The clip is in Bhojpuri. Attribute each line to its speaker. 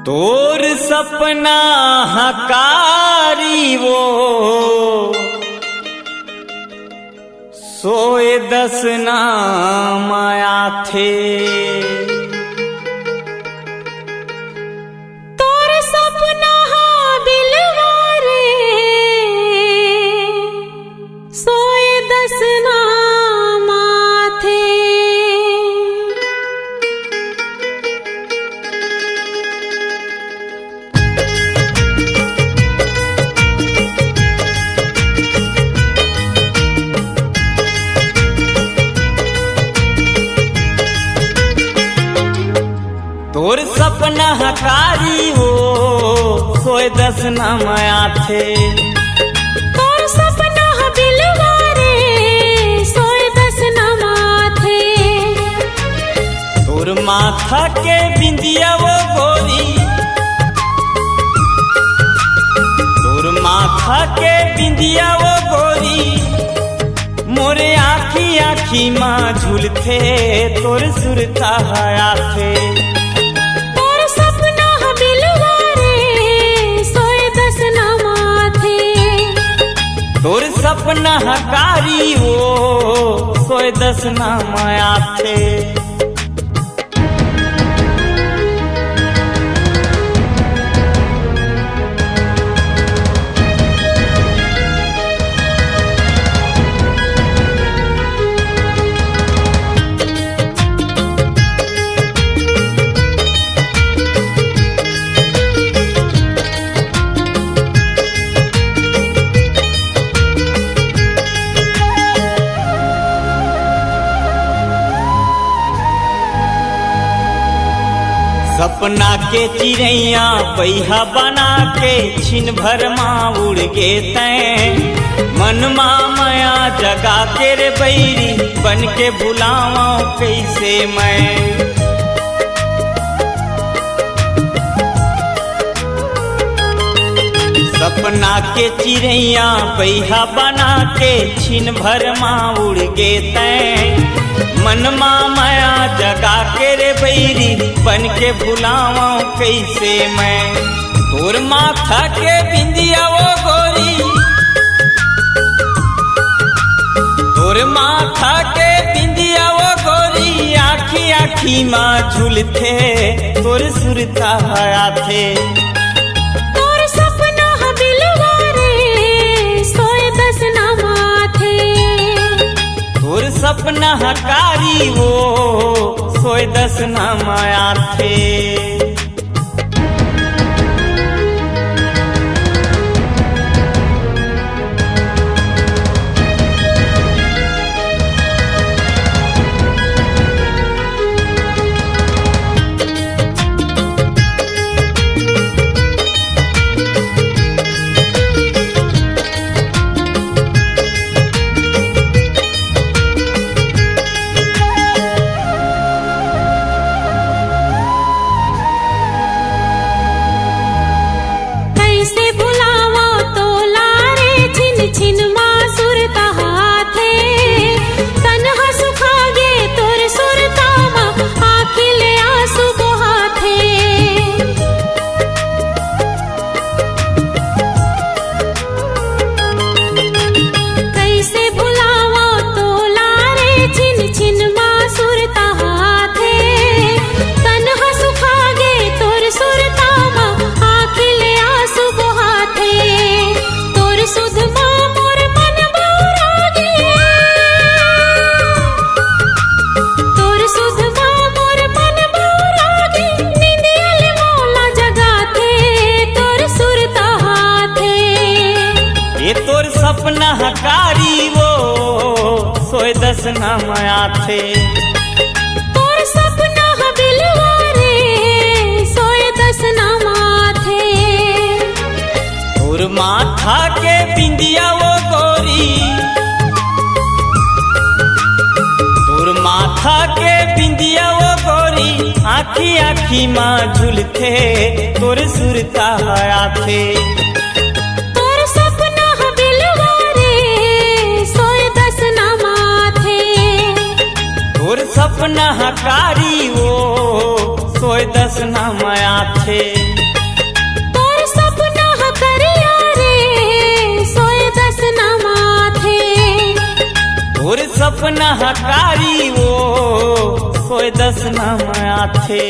Speaker 1: तोर सपना हकारी वो सोए दस ना माया थे।
Speaker 2: तोर सपना बिलवारे सोए दस ना माथे।
Speaker 1: तोर सपना हकारी हो सोए दस ना माया थे।
Speaker 2: तोर सपना बिलवारे सोए दस ना माथे।
Speaker 1: तोर माथा के बिंदिया वो गोरी, तोर माथा के बिंदिया वो गोरी मोरे आखी आखी माँ झूलते तोर सुरता हया थे। तोर सपना हकारी हो सोए दस ना माया थे। सपना के चिड़ैया पहिया बना के छिन भर माँ उड़ गे तैं। मन माया जगा के रे बैरी बन के बुलावा कैसे मैं। सपना के चिड़ैया पहिया बना के छिन भर माँ उड़ गे तैं। मन माया जगा के रे बैरी बन के बुलावा कैसे मैं। तोर माथा के बिंदिया वो गोरी, तोर माथा के बिंदिया वो गोरी आखी आखी माँ झूलते तोर सुरता हया थे।
Speaker 2: तोर सपना बिलवारे सोए दस ना माथे।
Speaker 1: तोर सपना हकारी हो सोए दस ना माया थे। सपना हकारी वो सोए दस ना माया थे।
Speaker 2: तोर सपना बिलवारे सोए दस ना माथे।
Speaker 1: तोर माथा के बिंदिया वो गोरी, तोर माथा के बिंदिया वो गोरी आखी आखी माँ झूलते तोर सुरता हया थे। सपना हकारी वो सोए दस ना माया थे। सपना हकारी वो कोई दस नाम आथे।